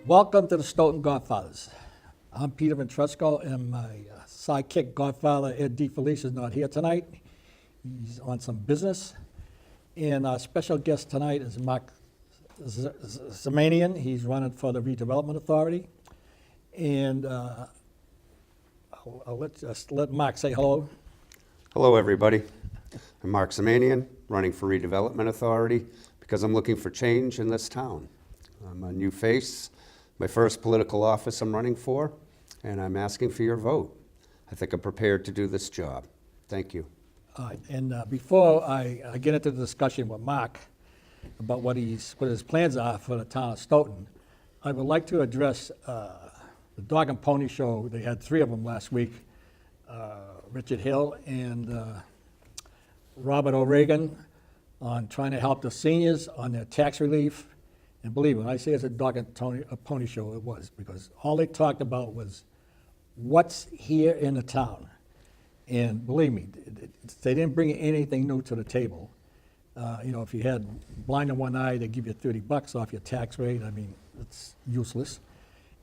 Welcome to the Stoughton Godfathers. I'm Peter Ventresco, and my sidekick godfather, Ed DeFelice, is not here tonight. He's on some business. And our special guest tonight is Mark Zamanian. He's running for the Redevelopment Authority. And I'll let Mark say hello. Hello, everybody. I'm Mark Zamanian, running for Redevelopment Authority because I'm looking for change in this town. I'm a new face, my first political office I'm running for, and I'm asking for your vote. I think I'm prepared to do this job. Thank you. All right, and before I get into the discussion with Mark about what his plans are for the town of Stoughton, I would like to address the Dog and Pony Show. They had 3 of them last week. Richard Hill and Robert O'Regan on trying to help the seniors on their tax relief. And believe me, when I say it's a Dog and Pony Show, it was, because all they talked about was what's here in the town. And believe me, they didn't bring anything new to the table. If you had blind in one eye, they give you $30 off your tax rate. I mean, it's useless.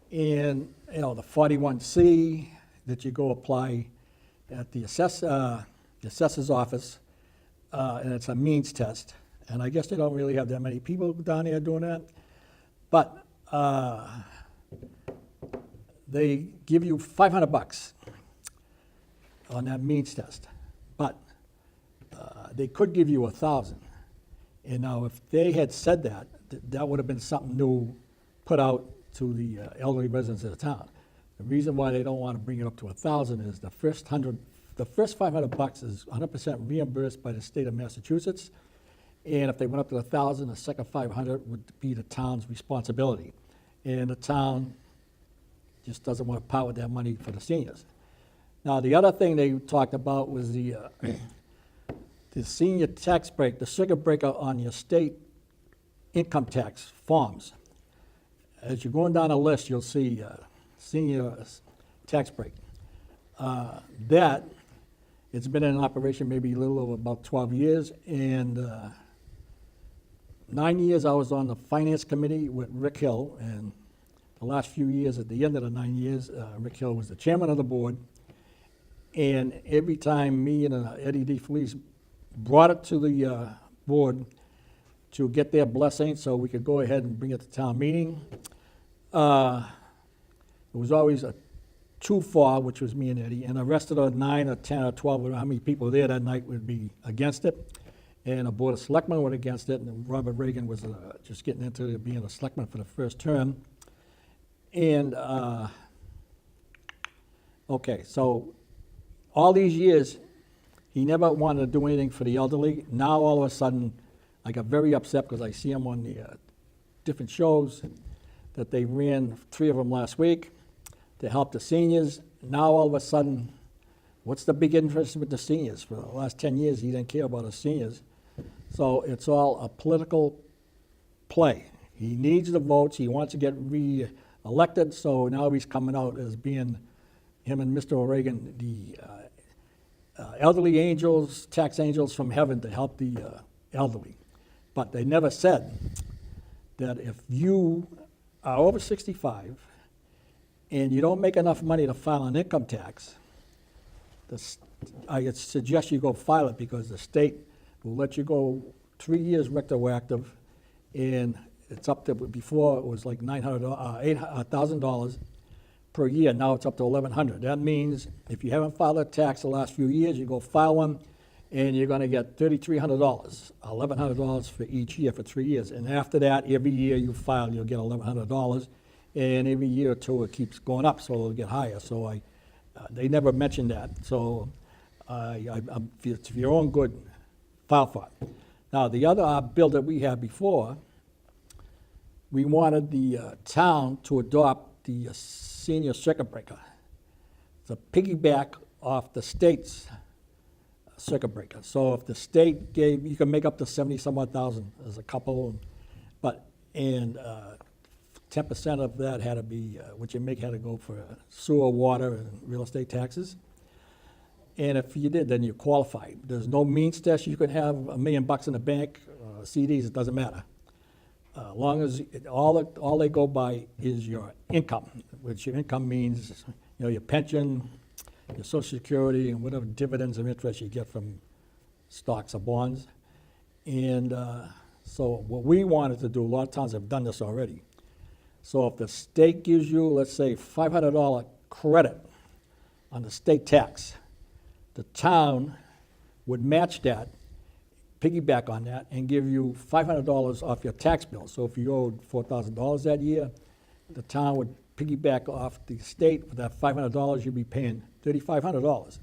And, the 41C that you go apply at the assessor's office, and it's a means test. And I guess they don't really have that many people down there doing that. But they give you $500 on that means test. But they could give you $1,000. And now if they had said that, that would have been something new put out to the elderly residents of the town. The reason why they don't want to bring it up to $1,000 is the first $500 is 100% reimbursed by the state of Massachusetts. And if they went up to $1,000, the second $500 would be the town's responsibility. And the town just doesn't want to part with that money for the seniors. Now, the other thing they talked about was the senior tax break, the circuit breaker on your state income tax forms. As you're going down the list, you'll see senior tax break. It's been in operation maybe a little over about 12 years, and 9 years I was on the finance committee with Rick Hill, and the last few years, at the end of the 9 years, Rick Hill was the chairman of the board. And every time me and Eddie DeFelice brought it to the board to get their blessing so we could go ahead and bring it to town meeting, it was always a 2-4, which was me and Eddie, and the rest of the 9 or 10 or 12, how many people there that night would be against it. And the Board of Selectmen were against it, and Robert Reagan was just getting into being a selectman for the first term. And, okay, so all these years, he never wanted to do anything for the elderly. Now, all of a sudden, I got very upset because I see him on the different shows that they ran 3 of them last week to help the seniors. Now, all of a sudden, what's the big interest with the seniors? For the last 10 years, he didn't care about the seniors. So it's all a political play. He needs the votes. He wants to get re-elected, so now he's coming out as being, him and Mr. O'Regan, the elderly angels, tax angels from heaven to help the elderly. But they never said that if you are over 65 and you don't make enough money to file an income tax, I suggest you go file it, because the state will let you go 3 years retroactive, and it's up to, before it was like $1,000 per year. Now it's up to $1,100. That means if you haven't filed a tax the last few years, you go file one, and you're going to get $3,300, $1,100 for each year for 3 years. And after that, every year you file, you'll get $1,100, and every year or two it keeps going up, so it'll get higher. So they never mentioned that. So it's for your own good, file for it. Now, the other bill that we had before, we wanted the town to adopt the senior circuit breaker. It's a piggyback off the state's circuit breaker. So if the state gave, you can make up to 70-some-odd thousand as a couple, and 10% of that had to be, what you make had to go for sewer, water, and real estate taxes. And if you did, then you qualify. There's no means test. You can have $1 million in the bank, CDs, it doesn't matter. long as, all they go by is your income, which your income means, your pension, your social security, and whatever dividends and interest you get from stocks or bonds. And so what we wanted to do, a lot of towns have done this already. So if the state gives you, let's say, $500 credit on the state tax, the town would match that, piggyback on that, and give you $500 off your tax bill. So if you owed $4,000 that year, the town would piggyback off the state with that $500, you'd be paying $3,500.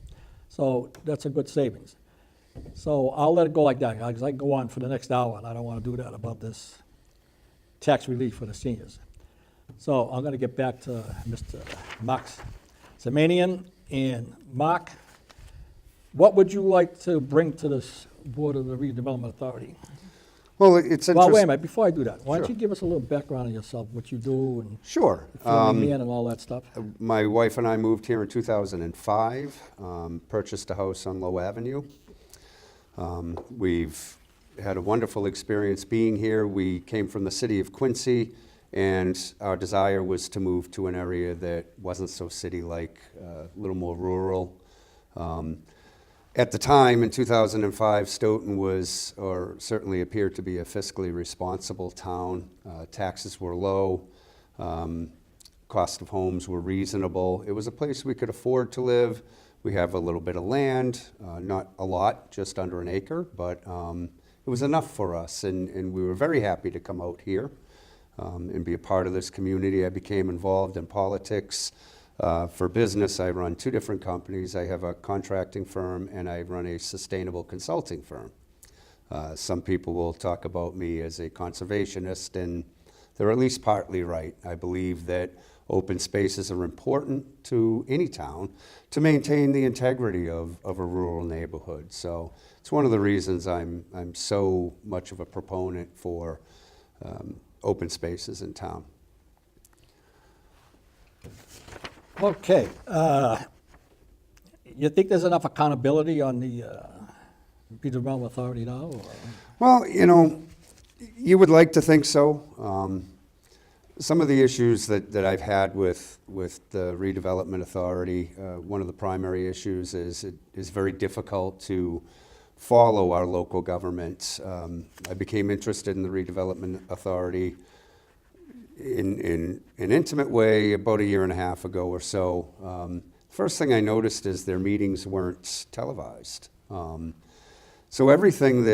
So that's a good savings. So I'll let it go like that, because I can go on for the next hour, and I don't want to do that about this tax relief for the seniors. So I'm going to get back to Mr. Mark Zamanian. And Mark, what would you like to bring to this Board of the Redevelopment Authority? Well, it's interesting. Well, wait a minute, before I do that, why don't Sure. you give us a little background on yourself, what you do, and Sure. family man and all that stuff? My wife and I moved here in 2005, purchased a house on Low Avenue. We've had a wonderful experience being here. We came from the city of Quincy, and our desire was to move to an area that wasn't so city-like, a little more rural. At the time, in 2005, Stoughton was, or certainly appeared to be, a fiscally responsible town. Taxes were low. Cost of homes were reasonable. It was a place we could afford to live. We have a little bit of land, not a lot, just under an acre, but it was enough for us, and we were very happy to come out here and be a part of this community. I became involved in politics. For business, I run two different companies. I have a contracting firm, and I run a sustainable consulting firm. Some people will talk about me as a conservationist, and they're at least partly right. I believe that open spaces are important to any town to maintain the integrity of a rural neighborhood. So it's one of the reasons I'm so much of a proponent for open spaces in town. Okay. You think there's enough accountability on the Redevelopment Authority now? Or? Well, you would like to think so. Some of the issues that I've had with the Redevelopment Authority, one of the primary issues is it is very difficult to follow our local government. I became interested in the Redevelopment Authority in an intimate way about a year and a half ago or so. First thing I noticed is their meetings weren't televised. So everything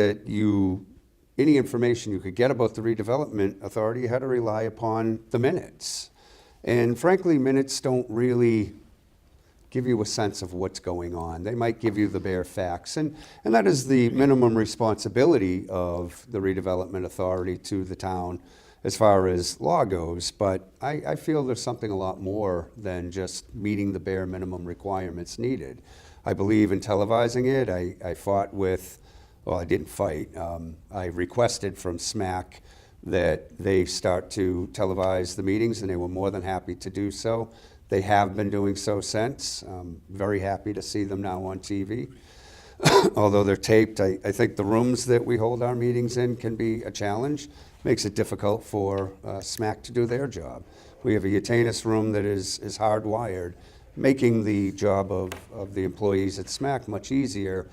any information you could get about the Redevelopment Authority, you had to rely upon the minutes. And frankly, minutes don't really give you a sense of what's going on. They might give you the bare facts. And that is the minimum responsibility of the Redevelopment Authority to the town as far as law goes. But I feel there's something a lot more than just meeting the bare minimum requirements needed. I believe in televising it. I fought with, well, I didn't fight. I requested from SMAC that they start to televise the meetings, and they were more than happy to do so. They have been doing so since. I'm very happy to see them now on TV. Although they're taped, I think the rooms that we hold our meetings in can be a challenge. Makes it difficult for SMAC to do their job. We have a Utanus room that is hardwired, making the job of the employees at SMAC much easier,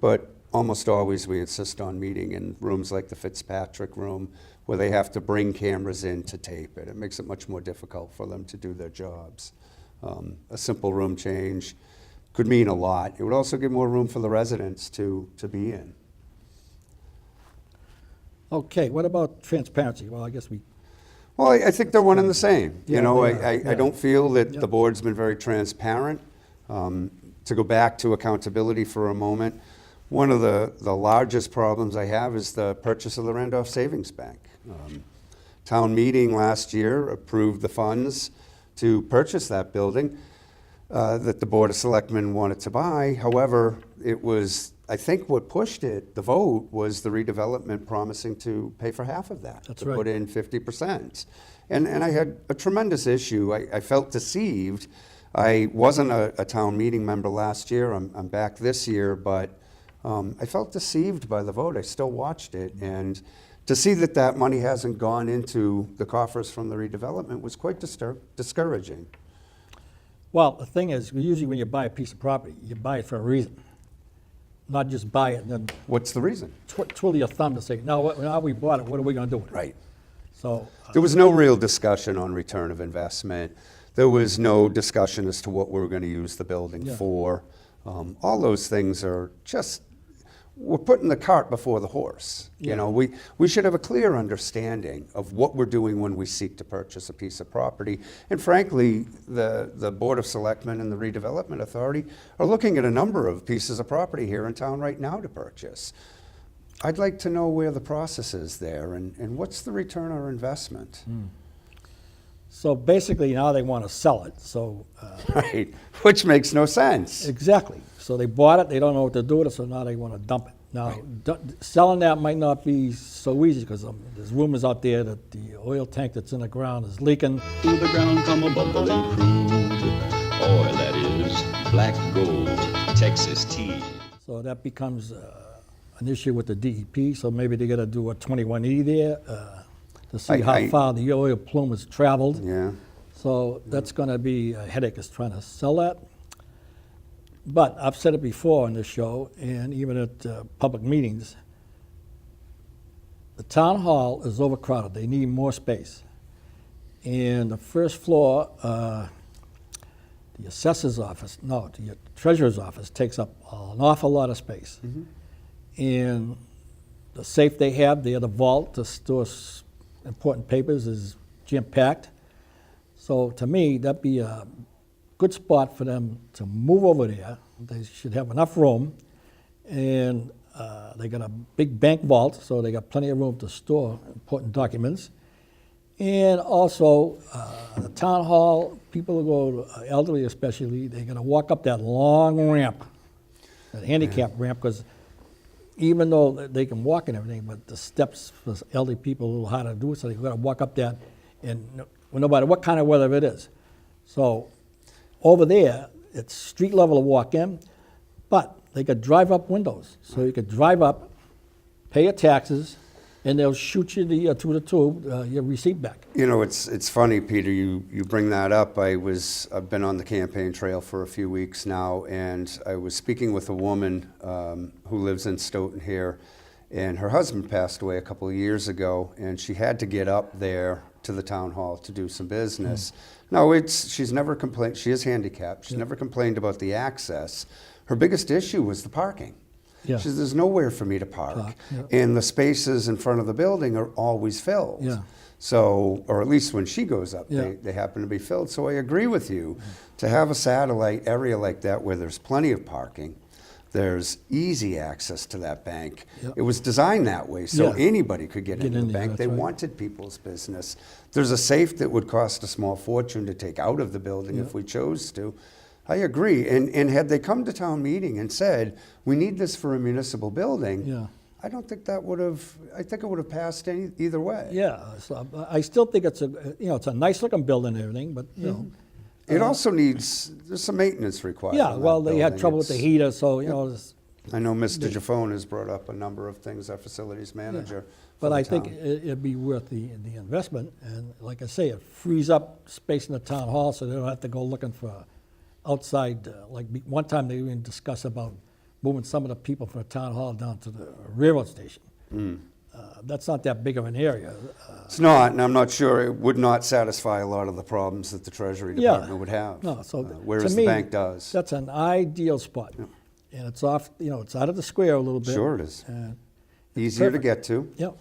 but almost always we insist on meeting in rooms like the Fitzpatrick room, where they have to bring cameras in to tape it. It makes it much more difficult for them to do their jobs. A simple room change could mean a lot. It would also give more room for the residents to be in. Okay, what about transparency? Well, I guess we... Well, I think they're one and the same. Yeah, I don't feel that Yeah. the board's been very transparent. To go back to accountability for a moment, one of the largest problems I have is the purchase of the Randolph Savings Bank. Town meeting last year approved the funds to purchase that building that the Board of Selectmen wanted to buy. However, it was, I think what pushed it, the vote, was the redevelopment promising to pay for half of that. That's to right. Put in 50%. And I had a tremendous issue. I felt deceived. I wasn't a town meeting member last year. I'm back this year, but I felt deceived by the vote. I still watched it, and to see that that money hasn't gone into the coffers from the redevelopment was quite discouraging. Well, the thing is, usually when you buy a piece of property, you buy it for a reason. Not just buy it and then What's the reason? twiddle your thumb to say, now we bought it, what are we gonna do with it? Right. So, There was no real discussion on return of investment. There was no discussion as to what we were going to use the building Yeah. for. All those things are just, we're putting the cart before the horse. Yeah. You know, we should have a clear understanding of what we're doing when we seek to purchase a piece of property. And frankly, the Board of Selectmen and the Redevelopment Authority are looking at a number of pieces of property here in town right now to purchase. I'd like to know where the process is there and what's the return on investment. so basically now they wanna sell it, so, Right, which makes no sense. exactly. So they bought it, they don't know what to do with it, so now they wanna dump it. Now, selling that might not be so easy, because there's rumors out there that the oil tank that's in the ground is leaking. To the ground come a bubbling crude oil that is black gold, Texas tea. So that becomes an issue with the DEP, so maybe they gotta do a 21E there to see how far the oil plume has traveled. Yeah, So that's gonna be a headache, is trying to sell that. But I've said it before on this show, and even at public meetings, the town hall is overcrowded, they need more space. And the first floor, the assessor's office, no, the treasurer's office takes up an awful lot of space. And the safe they have there, the vault to store important papers, is jam-packed. So to me, that'd be a good spot for them to move over there. They should have enough room. And they got a big bank vault, so they got plenty of room to store important documents. And also, the town hall, people who go, elderly especially, they're gonna walk up that long ramp, that handicap ramp, because even though they can walk and everything, but the steps for elderly people are a little harder to do, so they've got to walk up that, and no matter what kind of weather it is. So over there, it's street level to walk in, but they got drive-up windows, so you could drive up, pay your taxes, and they'll shoot you through the tube, your receipt back. you know, it's funny, Peter, you bring that up. I've been on the campaign trail for a few weeks now, and I was speaking with a woman who lives in Stoughton here, and her husband passed away a couple of years ago, and she had to get up there to the town hall to do some business. No, she's never complained, she is handicapped, she's never complained about the access. Her biggest issue was the parking. Yeah. She says, there's nowhere for me to park. And the spaces in front of the building are always filled. Yeah. So, or at least when she goes up, Yeah. they happen to be filled. So I agree with you. To have a satellite area like that where there's plenty of parking, there's easy access to that bank. Yep. It was designed that way so Yeah. anybody could get into in the there, bank. that's They right. wanted people's business. There's a safe that would cost a small fortune to take out of the building if we chose to. I agree. And had they come to town meeting and said, we need this for a municipal building, Yeah. I don't think that would have, I think it would have passed either way. Yeah, so I still think it's it's a nice looking building and everything, but, It also needs, there's some maintenance required. yeah, on well, that they had building. trouble with the It's- heater, so, I know Mr. Jaffone has brought up a number of things, our facilities manager. for but the I think town. it'd be worth the investment, and like I say, it frees up space in the town hall, so they don't have to go looking for outside, one time they even discussed about moving some of the people from the town hall down to the railroad station. That's not that big of an area. It's not, and I'm not sure, it would not satisfy a lot of the problems that the Treasury Yeah. Department would have. No, so Whereas to the me, bank does. That's an ideal spot. And it's off, it's out of the square a little bit. Sure it is. And Easier to perfect. get to, Yep,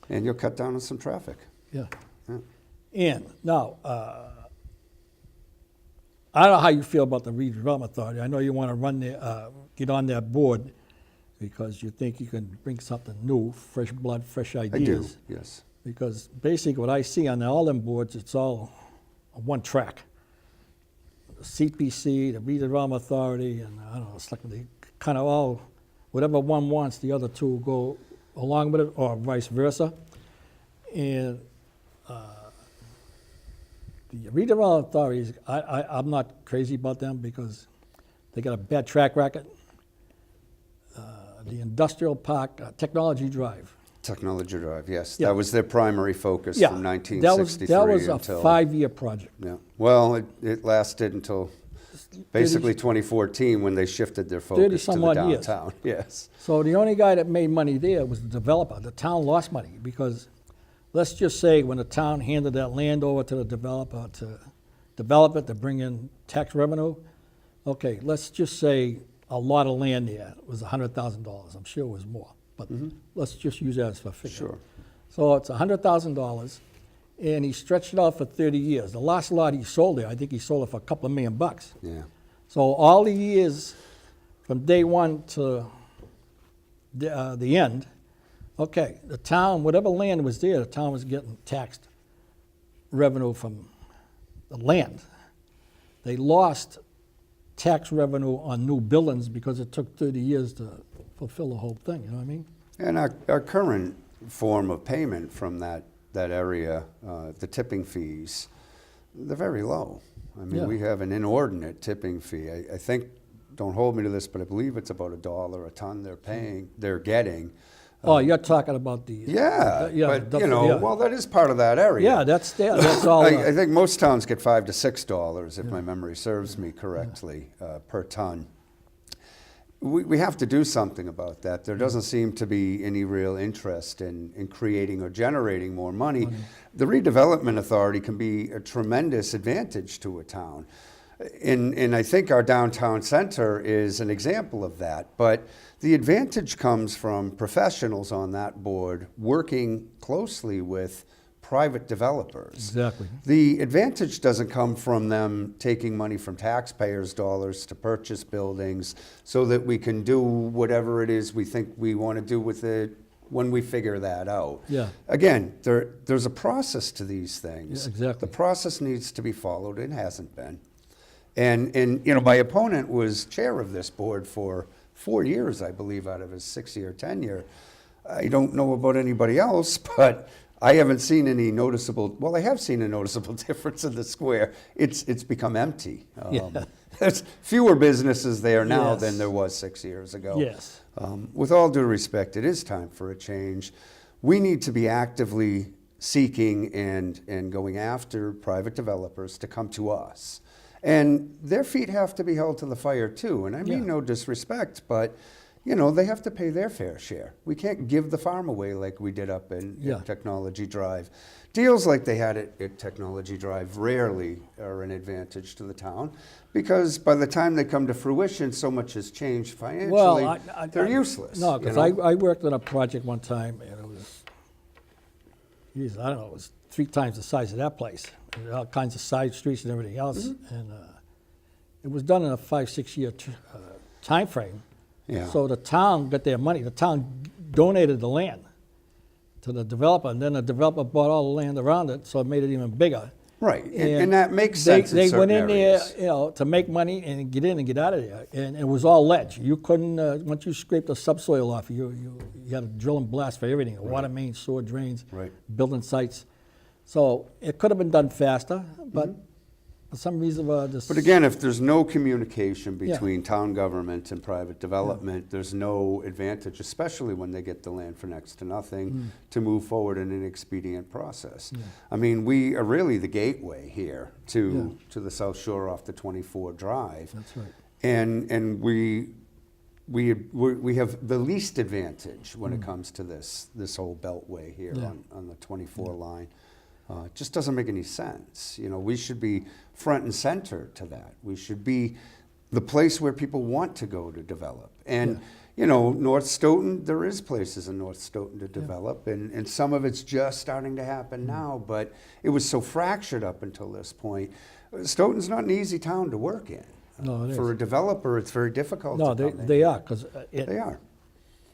and you'll cut down on some traffic. yeah. Yeah. And now, I don't know how you feel about the redevelopment authority. I know you want to run get on that board because you think you can bring something new, fresh blood, fresh I ideas. do, yes. Because basically what I see on all them boards, it's all on one track. The CPC, the redevelopment authority, and I don't know, it's like they kind of all, whatever one wants, the other two go along with it, or vice versa. And the redevelopment authorities, I'm not crazy about them because they got a bad track record. The industrial park, Technology Drive, Technology Drive, yes. Yeah. That was their primary focus Yeah, from that 1963 was a until... 5-year project. Yeah. Well, it lasted until basically 2014 when they shifted their focus to the 30-some-odd years. downtown. Yes. So the only guy that made money there was the developer. The town lost money because, let's just say, when the town handed that land over to the developer to develop it, to bring in tax revenue, okay, let's just say a lot of land there was $100,000. I'm sure it was more, but let's just use that as a figure. Sure. So it's $100,000, and he stretched it out for 30 years. The last lot he sold there, I think he sold it for a couple of $1 million. Yeah. So all the years from day one to the end, okay, the town, whatever land was there, the town was getting taxed revenue from the land. They lost tax revenue on new buildings because it took 30 years to fulfill the whole thing, you know what I mean? And our current form of payment from that area, the tipping fees, they're very low. I mean, Yeah. we have an inordinate tipping fee. I think, don't hold me to this, but I believe it's about $1 a ton they're getting. Oh, you're talking about the... Yeah, but the- you know, yeah. well, that is part of that area. Yeah, that's all... I think most towns get $5 to $6, if my memory serves me correctly, per ton. We have to do something about that. There doesn't seem to be any real interest in creating or generating more money. The Redevelopment Authority can be a tremendous advantage to a town. And I think our downtown center is an example of that. But the advantage comes from professionals on that board working closely with private developers. Exactly. The advantage doesn't come from them taking money from taxpayers' dollars to purchase buildings so that we can do whatever it is we think we want to do with it when we figure that out. Yeah. Again, there's a process to these things. Yeah, exactly. The process needs to be followed. It hasn't been. And you know, my opponent was chair of this board for 4 years, I believe, out of his 6-year tenure. I don't know about anybody else, but I haven't seen any noticeable, well, I have seen a noticeable difference in the square. It's become empty. Yeah. There's fewer businesses there now Yes. than there was 6 years ago. Yes. With all due respect, it is time for a change. We need to be actively seeking and going after private developers to come to us. And their feet have to be held to the fire too. And I mean Yeah. no disrespect, but you know, they have to pay their fair share. We can't give the farm away like we did up in Yeah. Technology Drive. Deals like they had at Technology Drive rarely are an advantage to the town because by the time they come to fruition, so much has changed financially, they're useless. No, you because know? I worked on a project one time, and it was, geez, I don't know, it was 3 times the size of that place. And all kinds of side streets and everything else. And it was done in a 5-6 year time frame. Yeah. So the town got their money. The town donated the land to the developer, and then the developer bought all the land around it, so it made it even bigger. Right, and that makes sense in They certain went in areas. there, you know, to make money and get in and get out of there, and it was all ledge. You couldn't, once you scraped the subsoil off, you had to drill and blast for everything, water mains, sewer drains, Right. building sites. So it could have been done faster, but for some reason, this... But again, if there's no communication Yeah. between town government and private development, there's no advantage, especially when they get the land for next to nothing, to move forward in an expedient process. I mean, we are really the gateway here to the South Shore off the 24 Drive. That's right. And we have the least advantage when it comes to this whole beltway here Yeah. on the 24 line. It just doesn't make any sense. You know, we should be front and center to that. We should be the place where people want to go to develop. And, you know, North Stoughton, there is places in North Stoughton to develop, and some of it's just starting to happen now, but it was so fractured up until this point. Stoughton's not an easy town to work in. No, it For is. a developer, it's very difficult No, to come in. they are, because... They are.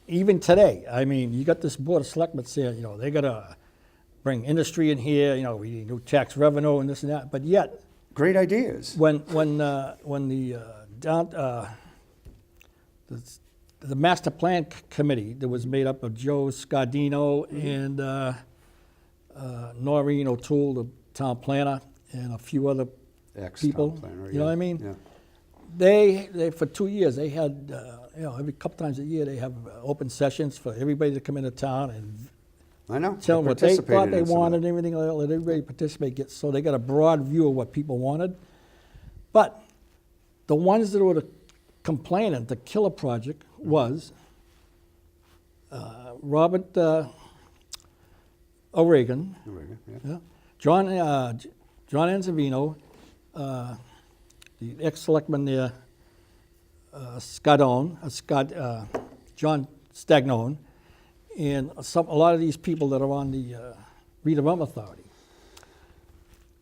Even today, I mean, you got this board of selectmen saying, you know, they gotta bring industry in here, you know, we need new tax revenue and this and that, but yet, Great ideas. when the master plan committee that was made up of Joe Scardino and Noreen O'Toole, the town planner, and a few other people, Ex-town planner, you know what I yeah, mean? yeah. They for 2 years, they had, you know, every couple times a year, they have open sessions for everybody to come into town and I know. tell them what they thought participated they in some of wanted, that. and everything, let everybody participate, so they got a broad view of what people wanted. But the ones that were complaining, the killer project was Robert O'Regan, Yeah. yeah, John Anzavino, the ex-selectman there, John Stagnone, and a lot of these people that are on the Redevelopment Authority.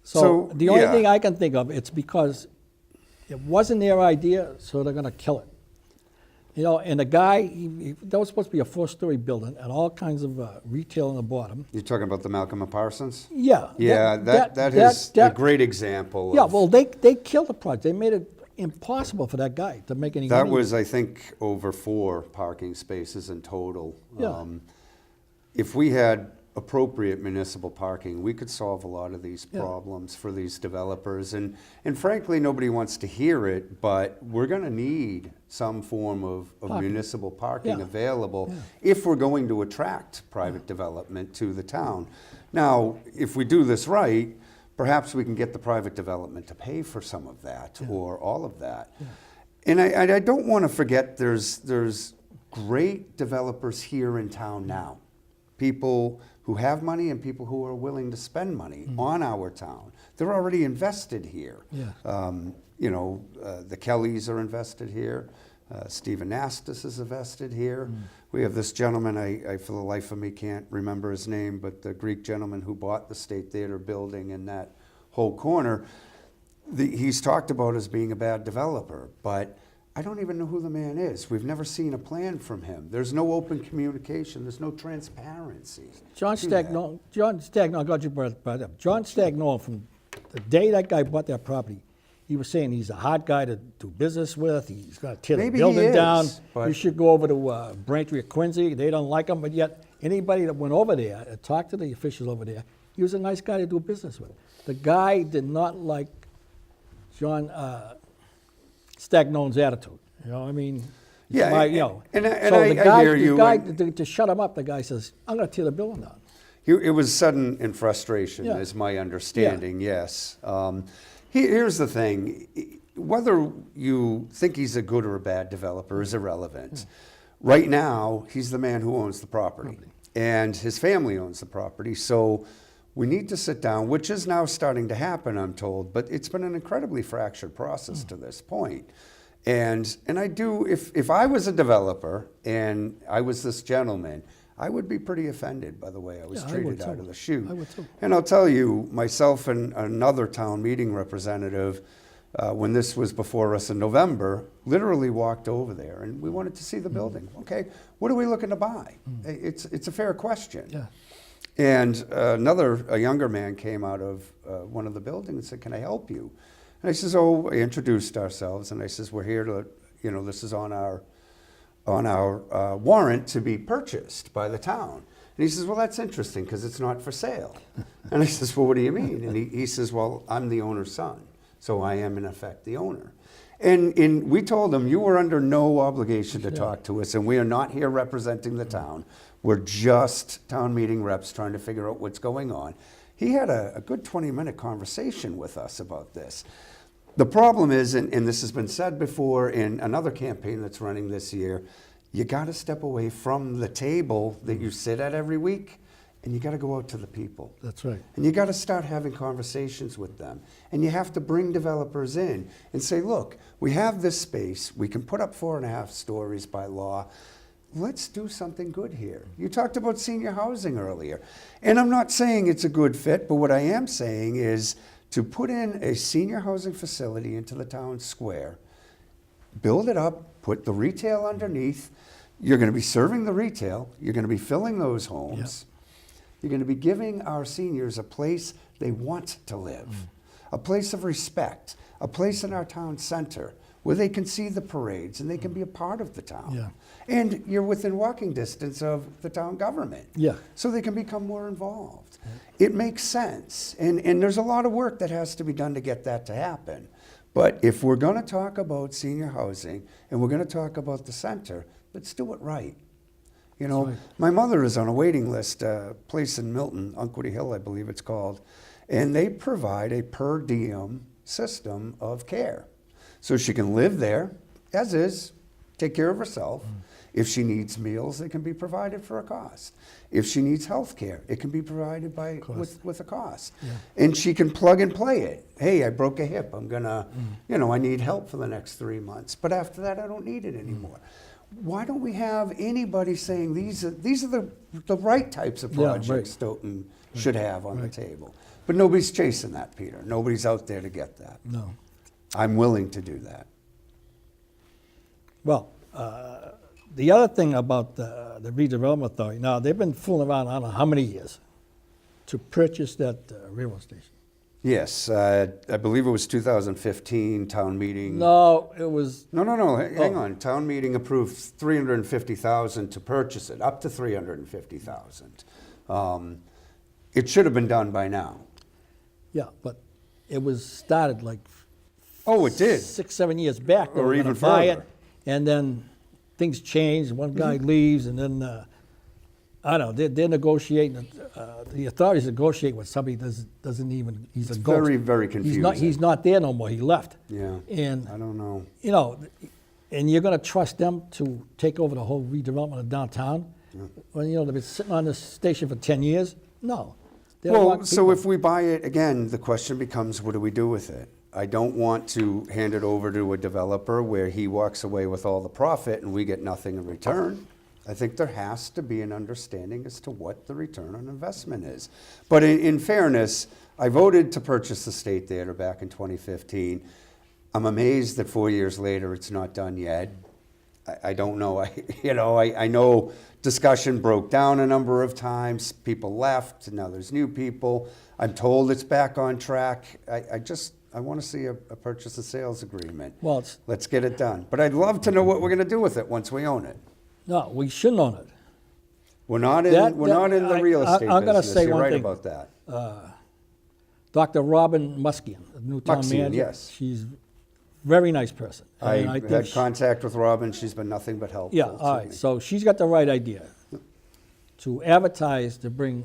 So So, the only yeah. thing I can think of, it's because it wasn't their idea, so they're gonna kill it. You know, and the guy, that was supposed to be a 4-story building and all kinds of retail on the bottom. You're talking about the Malcolm and Parsons? Yeah. Yeah, that is a great example. Yeah, of- well, they killed the project. They made it impossible for that guy to make any That money. was, I think, over 4 parking spaces in total. Yeah. If we had appropriate municipal parking, we could solve a lot of these Yeah. problems for these developers. And frankly, nobody wants to hear it, but we're going to need some form of Parking. municipal parking Yeah. available Yeah. if we're going to attract private development to the town. Now, if we do this right, perhaps we can get the private development to pay for some of that or all of that. And I don't want to forget there's great developers here in town now. People who have money and people who are willing to spend money on our town. They're already invested here. Yeah. You know, the Kellys are invested here. Stephen Nastis is invested here. We have this gentleman, I for the life of me can't remember his name, but the Greek gentleman who bought the State Theater building in that whole corner. He's talked about as being a bad developer, but I don't even know who the man is. We've never seen a plan from him. There's no open communication. There's no transparency. John to that. Stagnone, I'm glad you brought it up. John Stagnone, from the day that guy bought that property, he was saying he's a hard guy to do business with. He's going to tear Maybe the he building is, down. but- You should go over to Braintree or Quincy. They don't like him, but yet anybody that went over there and talked to the officials over there, he was a nice guy to do business with. The guy did not like John Stagnone's attitude. You know, I mean, Yeah, you know. and So I the guy, hear you, The guy, and- to shut him up, the guy says, "I'm going to tear the building down." It was sudden in frustration, Yeah. is my understanding, yes. Here's the thing. Whether you think he's a good or a bad developer is irrelevant. Right now, he's the man who owns the property, and his family owns the property. So we need to sit down, which is now starting to happen, I'm told, but it's been an incredibly fractured process to this point. And I do, if I was a developer and I was this gentleman, I would be pretty offended by the way I was Yeah, I would treated out too. of the chute. I would too. And I'll tell you, myself and another town meeting representative, when this was before us in November, literally walked over there and we wanted to see the building. Okay, what are we looking to buy? It's a fair question. Yeah. And a younger man came out of one of the buildings and said, "Can I help you?" And I says, I introduced ourselves and I says, "We're here to, this is on our warrant to be purchased by the town." And he says, "Well, that's interesting because it's not for sale." And I says, "Well, what do you mean?" And he says, "Well, I'm the owner's son, so I am in effect the owner." And we told him, "You are under no obligation to talk to us, and we are not here representing the town. We're just town meeting reps trying to figure out what's going on." He had a good 20-minute conversation with us about this. The problem is, and this has been said before in another campaign that's running this year, you got to step away from the table that you sit at every week, and you got to go out to the people. That's right. And you got to start having conversations with them. And you have to bring developers in and say, "Look, we have this space. We can put up 4.5 stories by law. Let's do something good here." You talked about senior housing earlier. And I'm not saying it's a good fit, but what I am saying is to put in a senior housing facility into the town square, build it up, put the retail underneath. You're going to be serving the retail. You're going to be filling those homes. You're going to be giving our seniors a place they want to live, a place of respect, a place in our town center where they can see the parades and they can be a part of the town. Yeah. And you're within walking distance of the town government. Yeah. So they can become more involved. It makes sense. And there's a lot of work that has to be done to get that to happen. But if we're going to talk about senior housing and we're going to talk about the center, let's do it right. You know, right. my mother is on a waiting list, a place in Milton, Unquity Hill, I believe it's called, and they provide a per diem system of care. So she can live there, as is, take care of herself. If she needs meals, they can be provided for a cost. If she needs health care, it can be provided with a cost. Yeah. And she can plug and play it. Hey, I broke a hip. I'm gonna, I need help for the next 3 months. But after that, I don't need it anymore. Why don't we have anybody saying these are the right types of Yeah, projects right. Stoughton should have on Right. the table? But nobody's chasing that, Peter. Nobody's out there to get that. No. I'm willing to do that. Well, the other thing about the redevelopment authority, now, they've been fooling around, I don't know how many years, to purchase that railroad station. Yes, I believe it was 2015 town meeting. No, it was, No, hang Oh. on. Town meeting approved $350,000 to purchase it, up to $350,000. It should have been done by now. yeah, but it was started like Oh, it did. 6, 7 years back. They Or were gonna even buy it, further. and then things changed, one guy leaves, and then, I don't know, they're negotiating, the authorities negotiate with somebody that doesn't even, he's a It's ghost. very, very He's not confusing. there no more, he left. Yeah. And, I don't know. you know, and you're gonna trust them to take over the whole redevelopment of downtown? When, they've been sitting on this station for 10 years? No. They don't Well, want so people- if we buy it, again, the question becomes, what do we do with it? I don't want to hand it over to a developer where he walks away with all the profit and we get nothing in return. I think there has to be an understanding as to what the return on investment is. But in fairness, I voted to purchase the State Theater back in 2015. I'm amazed that 4 years later it's not done yet. I don't know. I know discussion broke down a number of times. People left. And now there's new people. I'm told it's back on track. I want to see a purchase and sales agreement. Well, Let's get it done. But I'd love to know what we're going to do with it once we own it. no, we shouldn't own it. We're not in the real estate I'm gonna business. say You're one right thing. about that. Dr. Robin Muskian, the new town Muskian, manager. yes. She's a very nice person. I And think had she- contact with Robin. She's been nothing but helpful. Yeah, to all right, me. so she's got the right idea to advertise, to bring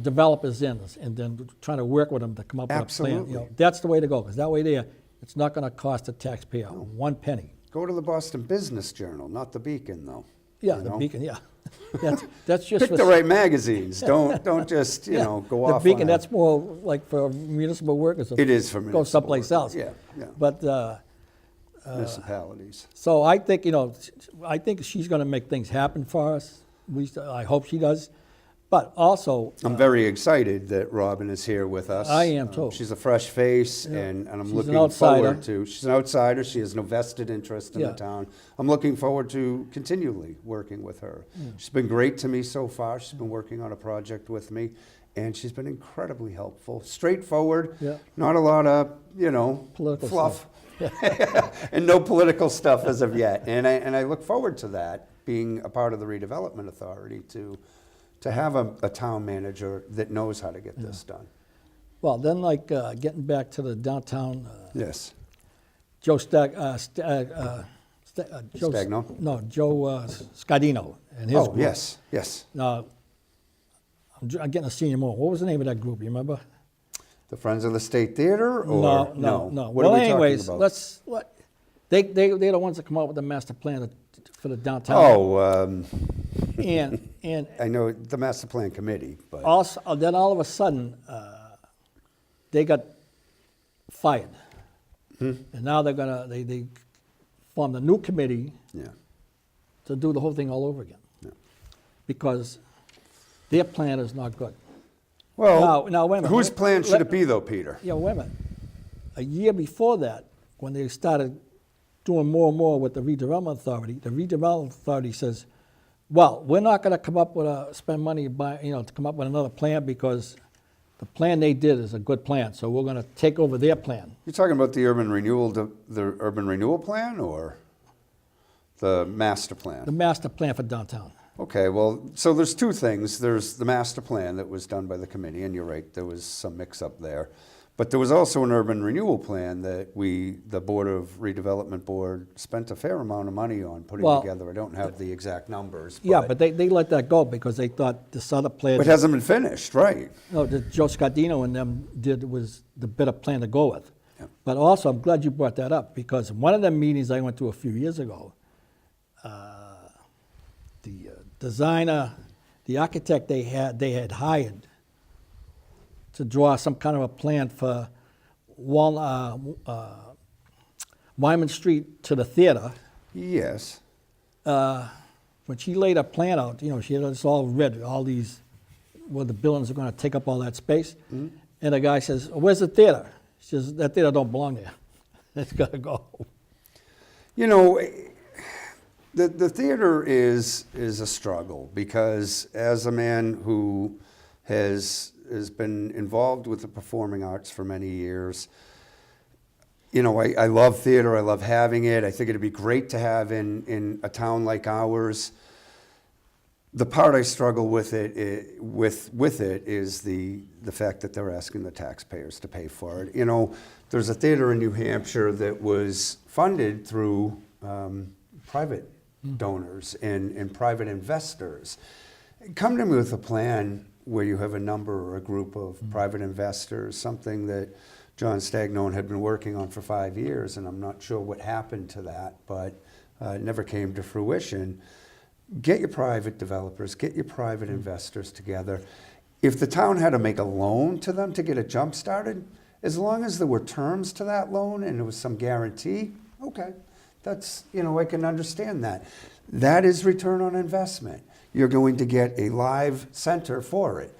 developers in, and then trying to work with them to come up with a plan. Absolutely. That's the way to go, because that way there, it's not gonna cost the taxpayer one penny. Go to the Boston Business Journal, not the Beacon, though. Yeah, you the know? Beacon, yeah. That's just Pick for. the right magazines. Don't just Yeah, go off. The Beacon, on a- that's more like for municipal workers. It is for Go municipal someplace else. workers. Yeah. But, Municipalities. so I think, I think she's gonna make things happen for us. I hope she does. But also, I'm very excited that Robin is here with us. I am too. She's a fresh face, Yeah. and I'm She's an looking outsider. forward to. She's an outsider. She has no vested interest in Yeah. the town. I'm looking forward to continually working with her. She's been great to me so far. She's been working on a project with me, and she's been incredibly helpful. Straightforward. Yeah. Not a lot of Political fluff, and no political stuff as of yet. And I look forward to that, being a part of the redevelopment authority to have a town manager that knows how to get this done. well, then getting back to the downtown, Yes. Joe Joe Stagno? No, Joe Scardino and his Oh, group. yes. Now, I'm getting a senior moment. What was the name of that group, you remember? The Friends of the State Theater, or No. What Well, are we anyways, talking about? they're the ones that come up with the master plan for the downtown. Oh, And I know the Master Plan Committee, but also, then all of a sudden, they got fired. Hmm. And now they formed a new committee yeah. to do the whole thing all over again. Yeah. Because their plan is not good. Well, Now, wait a minute. whose plan should it be, though, Peter? Yeah, wait a minute. A year before that, when they started doing more and more with the redevelopment authority says, well, we're not going to come up with spend money to come up with another plan because the plan they did is a good plan. So we're going to take over their plan. You're talking about the urban renewal plan, or the master plan? The master plan for downtown. Okay, well, so there's two things. There's the master plan that was done by the committee, and you're right, there was some mix-up there. But there was also an urban renewal plan that the Board of Redevelopment Board spent a fair amount of money on putting Well, together. I don't have the exact numbers. Yeah, but they let that go because they thought this other plan. It hasn't been finished, right? No, that Joe Scardino and them did was the better plan to go with. Yeah. But also, I'm glad you brought that up, because one of the meetings I went to a few years ago, the designer, the architect they had hired to draw some kind of a plan for Wyman Street to the theater. Yes. When she laid a plan out, she had us all read, all these, where the buildings are going to take up all that space. Mm-hmm. And the guy says, "Where's the theater?" She says, "That theater don't belong there. It's got to go." The theater is a struggle, because as a man who has been involved with the performing arts for many years, I love theater. I love having it. I think it'd be great to have in a town like ours. The part I struggle with it is the fact that they're asking the taxpayers to pay for it. There's a theater in New Hampshire that was funded through private donors and private investors. Come to me with a plan where you have a number or a group of private investors, something that John Stagnone had been working on for 5 years, and I'm not sure what happened to that, but it never came to fruition. Get your private developers, get your private investors together. If the town had to make a loan to them to get it jump started, as long as there were terms to that loan and there was some guarantee, okay, that's, I can understand that. That is return on investment. You're going to get a live center for it.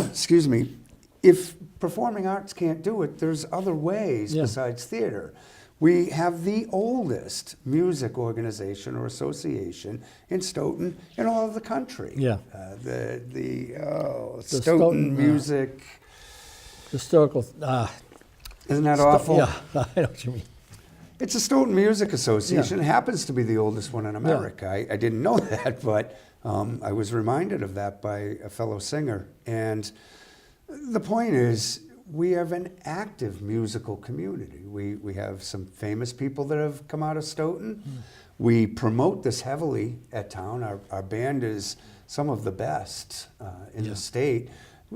Excuse me. If performing arts can't do it, there's other ways besides theater. We have the oldest music organization or association in Stoughton in all of the country. Yeah. The Stoughton Stoughton, Music. Historical. Isn't that awful? Yeah, I know what you mean. It's a Stoughton Music Association. Yeah. It happens to be the oldest one in America. I didn't know that, but I was reminded of that by a fellow singer. And the point is, we have an active musical community. We have some famous people that have come out of Stoughton. We promote this heavily at town. Our band is some of the best in the state.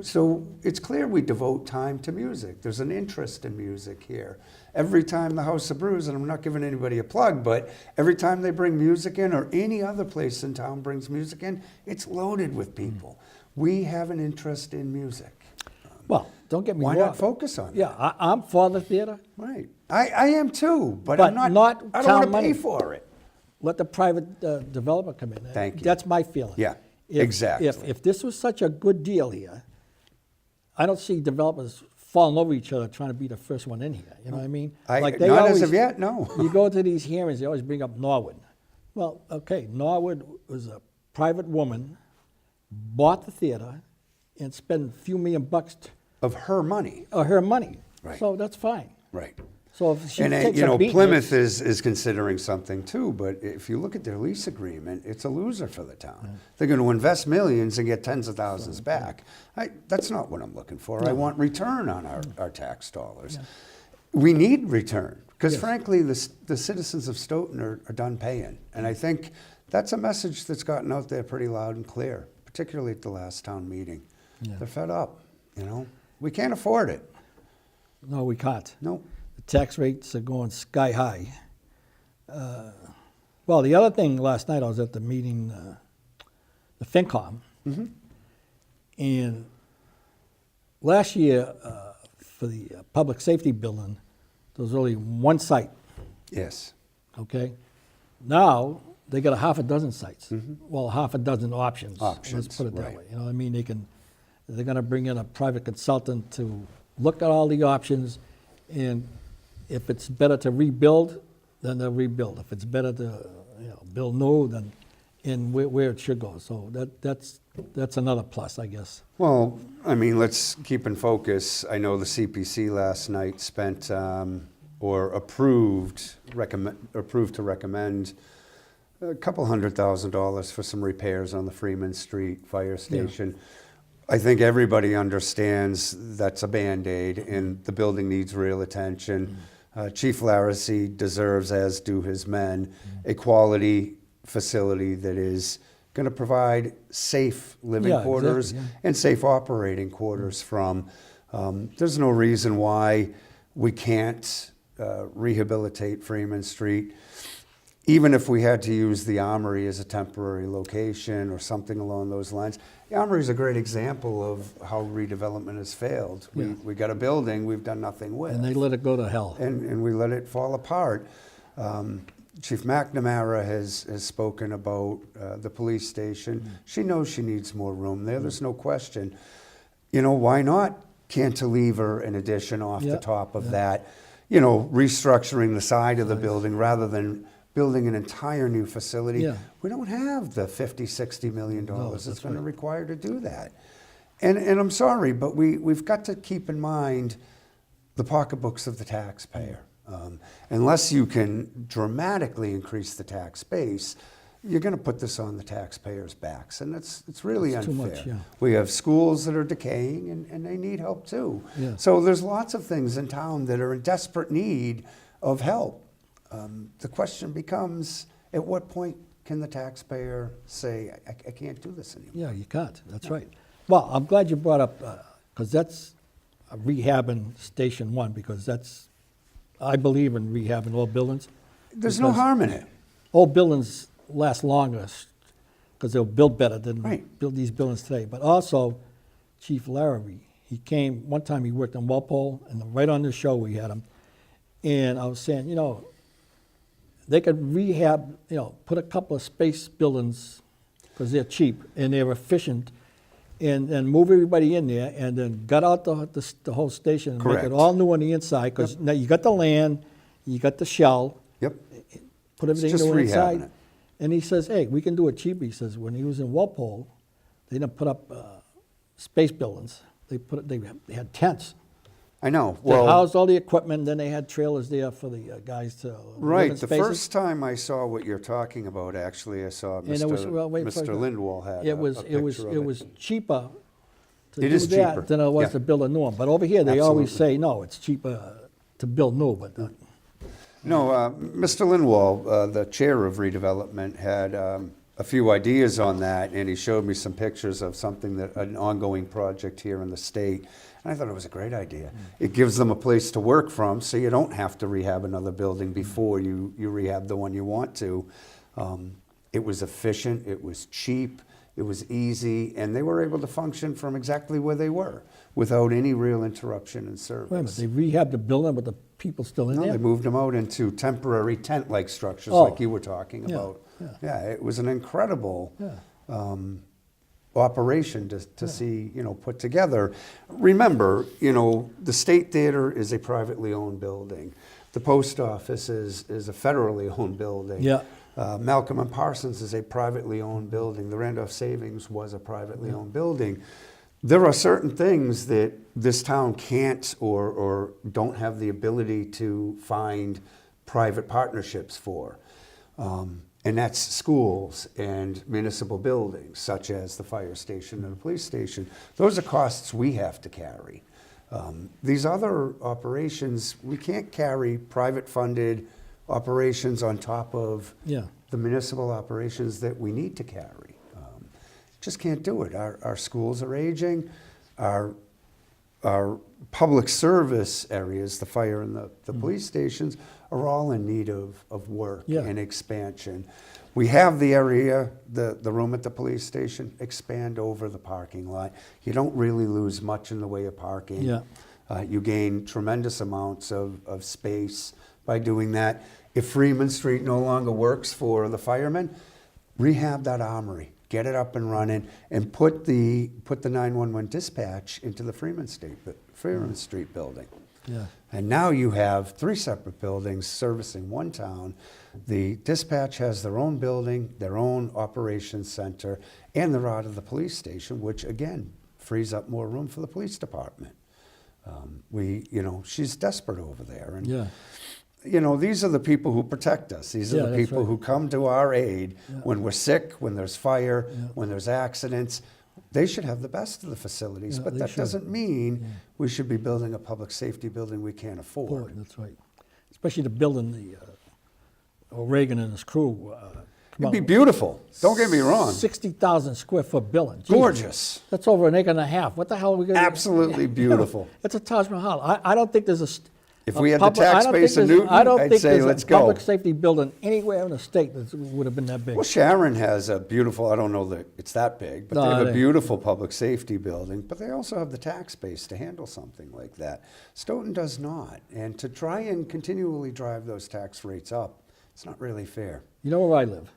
So it's clear we devote time to music. There's an interest in music here. Every time the House of Brews, and I'm not giving anybody a plug, but every time they bring music in, or any other place in town brings music in, it's loaded with people. We have an interest in music. Well, don't get me wrong. Why not focus on it? Yeah, I'm for the theater. Right. I am too, but But I'm not I don't town want to money. pay for it. Let the private developer come in. Thank you. That's my feeling. Yeah, exactly. If this was such a good deal here, I don't see developers falling over each other trying to be the first one in here. You know what I mean? Not as of yet, no. You go to these hearings, they always bring up Norwood. Well, okay, Norwood was a private woman, bought the theater, and spent a few $1 million Of her money. her money. Right. So that's fine. Right. So if she And takes a beating, Plymouth is considering something too, but if you look at their lease agreement, it's a loser for the town. They're going to invest millions and get tens of thousands back. That's not what I'm looking for. I want return on our tax dollars. We need return, because frankly, the citizens of Stoughton are done paying. And I think that's a message that's gotten out there pretty loud and clear, particularly at the last town meeting. They're fed up, We can't afford it. no, we can't. No. The tax rates are going sky high. Well, the other thing, last night I was at the meeting, the FinCom, and last year for the public safety building, there was only one site, Yes. okay? Now, they got a half a dozen sites. Well, half a dozen options. Options, Let's put it that right. way. You know what I mean? They're going to bring in a private consultant to look at all the options, and if it's better to rebuild, then they'll rebuild. If it's better to build new, then in where it should go. So that's another plus, I guess. Well, let's keep in focus. I know the CPC last night spent or approved to recommend a couple $100,000 for some repairs on the Freeman Street fire station. I think everybody understands that's a Band-Aid and the building needs real attention. Chief Laracy deserves, as do his men, a quality facility that is going to provide safe living Yeah, quarters exactly, yeah. and safe operating quarters from. There's no reason why we can't rehabilitate Freeman Street. Even if we had to use the Armory as a temporary location or something along those lines. The Armory is a great example of how redevelopment has failed. Yeah. We got a building we've done nothing with. And they let it go to hell. And we let it fall apart. Chief McNamara has spoken about the police station. She knows she needs more room there. There's no question. You know, why not cantilever an addition off the Yeah, top of yeah. that? You know, restructuring the side of the building rather than building an entire new facility. Yeah. We don't have the $50, $60 million that's that's going to right. require to do that. And I'm sorry, but we've got to keep in mind the pocketbooks of the taxpayer. Unless you can dramatically increase the tax base, you're going to put this on the taxpayers' backs, and it's really It's too unfair. much, yeah. We have schools that are decaying, and they need help too. Yeah. So there's lots of things in town that are in desperate need of help. The question becomes, at what point can the taxpayer say, I can't do this anymore? Yeah, you can't, that's right. Well, I'm glad you brought up, because that's rehabbing Station 1, because that's, I believe in rehabbing old buildings. There's no Because harm in it. Old buildings last longer, because they'll build better than Right. build these buildings today. But also, Chief Larrabee, he came, one time he worked in Walpole, and right on the show we had him, and I was saying, you know, they could rehab, you know, put a couple of space buildings, because they're cheap and they're efficient, and move everybody in there, and then gut out the whole station and make Correct. it all new on the inside, because now you got the land, you got the shell, Yep. put everything just new rehabbing inside. it. And he says, hey, we can do it cheap. He says, when he was in Walpole, they didn't put up space buildings. They had tents. I know. They housed all the equipment, then they had trailers there for the guys to live Right. in The spaces. first time I saw what you're talking about, actually, I saw And it was, well, wait, Mr. Lindwall had it was a picture of it was cheaper to It do is that cheaper, than it was yeah. to build a new one. But over here, they always Absolutely. say, no, it's cheaper to build new. But No, Mr. Lindwall, the chair of redevelopment, had a few ideas on that, and he showed me some pictures of something an ongoing project here in the state. And I thought it was a great idea. It gives them a place to work from, so you don't have to rehab another building before you rehab the one you want to. It was efficient, it was cheap, it was easy, and they were able to function from exactly where they were without any real interruption in service. wait a minute, they rehabbed the building with the people still in No, there? they moved them out into temporary tent-like structures Oh. like you were talking Yeah, about. yeah. Yeah, it was an incredible Yeah. operation to see, put together. Remember, the State Theater is a privately owned building. The post office is a federally owned building. Yeah. Malcolm and Parsons is a privately owned building. The Randolph Savings was a privately owned building. There are certain things that this town can't or don't have the ability to find private partnerships for. And that's schools and municipal buildings, such as the fire station and the police station. Those are costs we have to carry. These other operations, we can't carry private-funded operations on top of Yeah. the municipal operations that we need to carry. Just can't do it. Our schools are aging. Our public service areas, the fire and the police stations, are all in need of work Yeah. and expansion. We have the area, the room at the police station, expand over the parking lot. You don't really lose much in the way of parking. Yeah. You gain tremendous amounts of space by doing that. If Freeman Street no longer works for the firemen, rehab that armory, get it up and running, and put the 911 dispatch into the Freeman Street building. Yeah. And now you have 3 separate buildings servicing one town. The dispatch has their own building, their own operations center, and they're out of the police station, which again frees up more room for the police department. She's desperate over there. And, Yeah. these are the people who protect us. These are Yeah, the that's people right. who come to our aid Yeah. when we're sick, when there's fire, Yeah. when there's accidents. they should have the best of the facilities, Yeah, but they that should. doesn't mean we should be building a public safety building we can't afford. That's right. Especially the building, Reagan and his crew. It'd be beautiful. Don't get me wrong. 60,000 square foot building. Jesus. Gorgeous. That's over an acre and a half. What the hell are we going to Absolutely beautiful. It's a Taj Mahal. I don't think there's If we had the tax base in Newton, I don't I'd think say there's let's a go. public safety building anywhere in the state that would have been that big. Well, Sharon has a beautiful, I don't know that it's that big, but No, they have they- a beautiful public safety building, but they also have the tax base to handle something like that. Stoughton does not. And to try and continually drive those tax rates up, it's not really fair. You know where I live?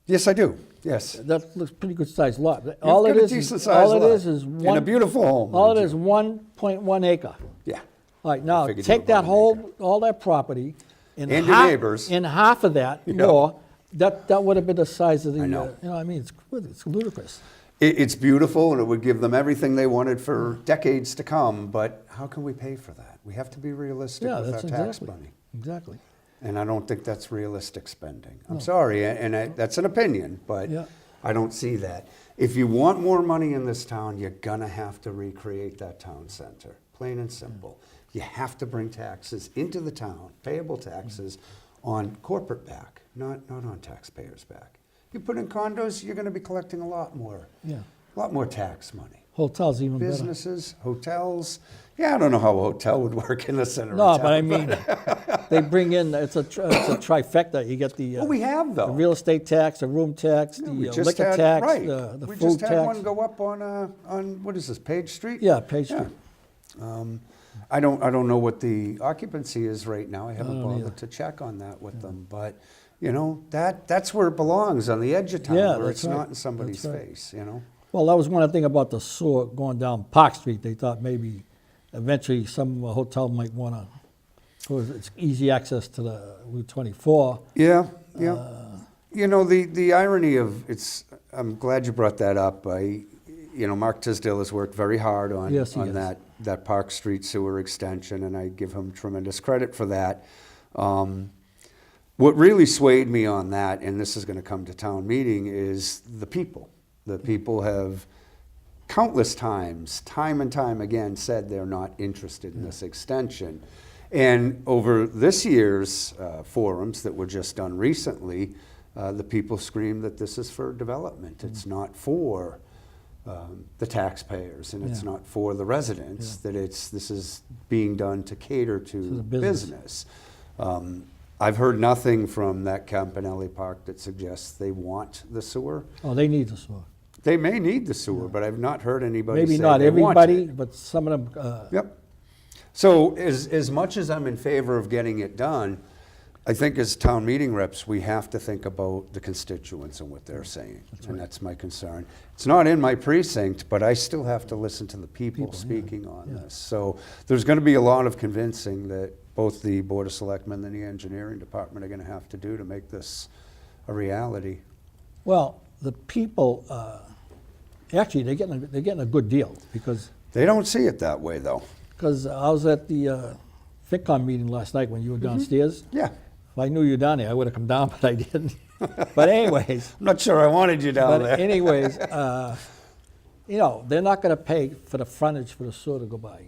Yes, I do. Yes. That looks pretty good sized lot. You've All got it a is, decent is sized all it lot. is And one. a beautiful home. All mind it is you. 1.1 acre. Yeah. All right, now figured you take were that about an whole, all that property, And your neighbors. In half of that Yeah. more, that would have been the size of the. I know. You know, what I mean, it's ludicrous. It's beautiful and it would give them everything they wanted for decades to come, but how can we pay for that? We have to be realistic Yeah, with our that's tax exactly. money. Exactly. And I don't think that's realistic spending. I'm sorry, that's an opinion, but Yeah. I don't see that. If you want more money in this town, you're gonna have to recreate that town center, plain and simple. You have to bring taxes into the town, payable taxes on corporate back, not on taxpayers' back. You put in condos, you're gonna be collecting a lot more tax money. Hotels even better. Businesses, hotels, yeah, I don't know how a hotel would work in the center of No, town. but I mean, they bring in, it's a trifecta. You get the. Well, we have, though. The real estate tax, the room tax, Yeah, we the just liquor had- tax, right. the We food just had tax. one go up on what is this, Page Street? Yeah, Page Street. I don't know what the occupancy is right now. I haven't don't bothered either. to check on that with them, but, you know, that's where it belongs, on the edge of town, Yeah, where that's it's right. not in somebody's That's right. face, you know? Well, that was one of the things about the sewer going down Park Street. They thought maybe eventually some hotel might want to, because it's easy access to the Route 24. Yeah. You know, the irony of I'm glad you brought that up. Mark Tisdale has worked very hard on, Yes, he on has. that Park Street sewer extension, and I give him tremendous credit for that. What really swayed me on that, and this is going to come to town meeting, is the people. The people have countless times, time and time again, said they're not interested in this extension. And over this year's forums that were just done recently, the people screamed that this is for development. It's not for the taxpayers, and it's Yeah. not for the residents, that this is being done to cater to the business. business. I've heard nothing from that Campanelli Park that suggests they want the sewer. Oh, they need the sewer. They may need the sewer, but I've not heard anybody Maybe say not they want everybody, it. but some of them. Yep. So as much as I'm in favor of getting it done, I think as town meeting reps, we have to think about the constituents and what they're saying. And that's my concern. It's not in my precinct, but I still have to listen to the people speaking on this. So there's going to be a lot of convincing that both the Board of Selectmen and the Engineering Department are going to have to do to make this a reality. Well, the people, actually, they're getting a good deal because They don't see it that way, though. I was at the FinCom meeting last night when you were downstairs. Yeah. If I knew you were down there, I would have come down, but I didn't. But anyways, I'm not sure I wanted you down but there. anyways, they're not going to pay for the frontage for the sewer to go by.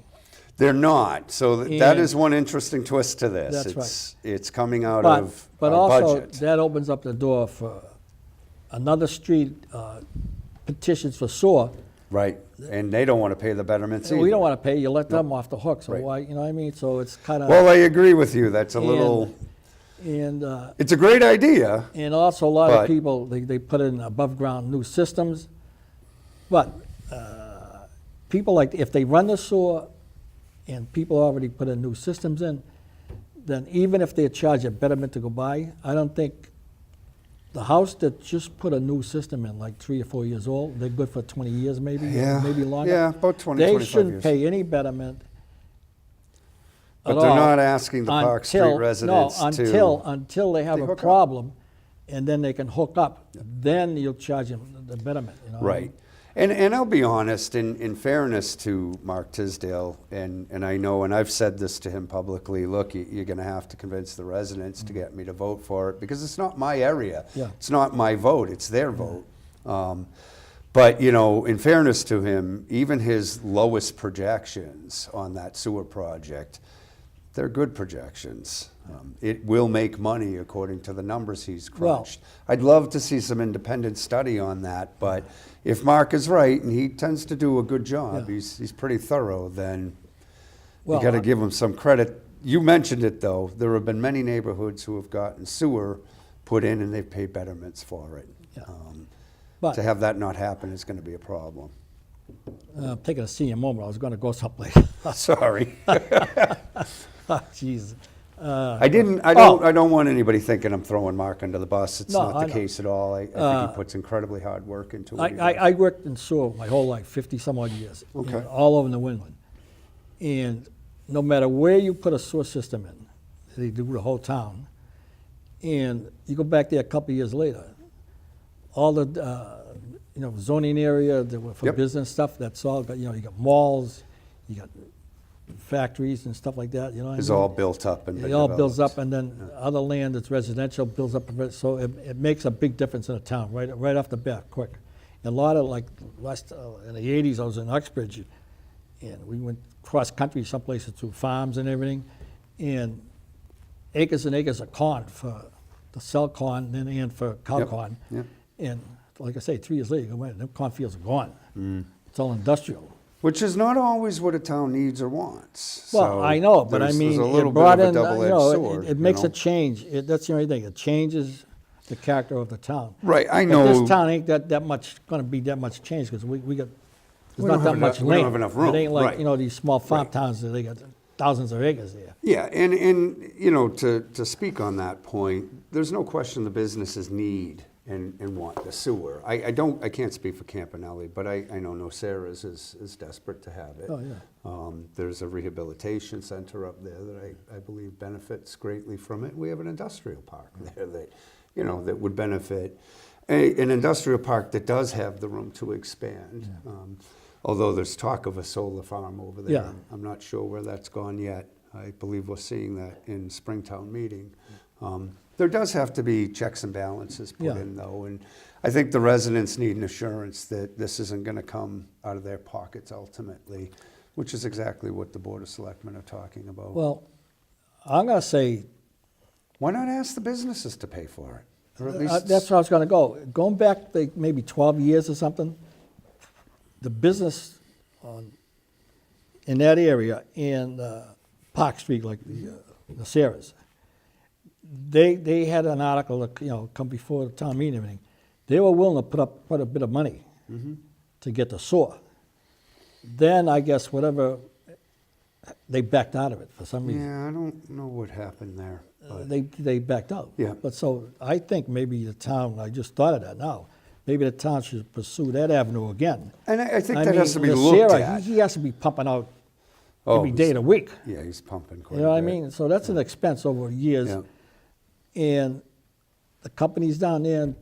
They're not. So that And- is one interesting twist to this. That's It's coming out But, of but our also, budget. that opens up the door for another street petitions for sewer. Right. And they don't want to pay the betterments either. We don't want to pay, you let them off the hook, so Right. why, you know what I mean? So it's kind of. Well, I agree with you. That's a little, And it's a great idea. also a lot But- of people, they put in above-ground new systems. But people like, if they run the sewer and people already put in new systems in, then even if they charge a betterment to go by, I don't think, the house that just put a new system in, like 3 or 4 years old, they're good for 20 years maybe, Yeah. maybe longer. Yeah, about 20, They 25 shouldn't years. pay any betterment But at they're all not asking the Park Street until- residents no, to. until they have They a hook up. problem, and then they can hook up. Then you'll charge them the betterment, you know? Right. And I'll be honest, in fairness to Mark Tisdale, and I know, and I've said this to him publicly, look, you're going to have to convince the residents to get me to vote for it, because it's not my area. Yeah. It's not my vote, it's their vote. But, you know, in fairness to him, even his lowest projections on that sewer project, they're good projections. It will make money according to the numbers he's crunched. I'd love to see some independent study on that, but if Mark is right, and he tends to do a good job, he's pretty thorough, then you got to give him some credit. You mentioned it, though. There have been many neighborhoods who have gotten sewer put in, and they've paid betterments for it. But To have that not happen is going to be a problem. I'm taking a senior moment. I was going to go someplace. Sorry. Jeez. I don't want anybody thinking I'm throwing Mark under the bus. It's No, not I the know. case at all. I think he puts incredibly hard work into it. I worked in sewer my whole life, 50 some odd years, Okay. and all over New England. And no matter where you put a sewer system in, they do the whole town. And you go back there a couple of years later, all the zoning area that were for Yep. business stuff. That's all got, you got malls, you got factories and stuff like that. It's all built up and been It all builds developed. up, and then other land that's residential builds up a bit, so it makes a big difference in a town right off the bat, quick. And a lot of in the '80s, I was in Uxbridge, and we went cross country some places to farms and everything, and acres and acres of corn for the sell corn and for cow Yep, corn. yep. And like I say, 3 years later, you go in, them cornfields are gone. It's all industrial. Which is not always what a town needs or wants. Well, So I know, but I there's mean, a little it bit brought of a in, double-edged sword. it makes a change. That's the only thing. It changes the character of the town. Right, I But know. this town ain't that much, gonna be that much change, because we got, We there's don't not that have much enough- land. we don't have enough room, It ain't like, right. these small farm Right. towns that they got thousands of acres there. Yeah, and to speak on that point, there's no question the businesses need and want the sewer. I can't speak for Campanelli, but I know Nocera's is desperate to have it. Oh, yeah. There's a rehabilitation center up there that I believe benefits greatly from it. We have an industrial park there that would benefit. An industrial park that does have the room to expand. Although there's talk of a solar farm over there. Yeah. I'm not sure where that's gone yet. I believe we're seeing that in Springtown meeting. There does have to be checks and balances put Yeah. in, though, and I think the residents need an assurance that this isn't going to come out of their pockets ultimately, which is exactly what the Board of Selectmen are talking about. Well, I'm gonna say, Why not ask the businesses to pay for it? Or at least that's where I was gonna go. Going back maybe 12 years or something, the business in that area in Park Street, like the Sarahs, they had an article that come before the town meeting and everything. They were willing to put up quite a bit of money to get the sewer. Then I guess whatever, they backed out of it for some reason. Yeah, I don't know what happened there. But They backed out. Yeah. But so I think maybe the town, I just thought of that now, maybe the town should pursue that avenue again. And I think that mean, has to be the looked Sierra, at. He has to be pumping out Oh, every day of the week. Yeah, he's pumping quite You know a what I bit. mean? So that's an expense over years. Yeah. And the companies down there in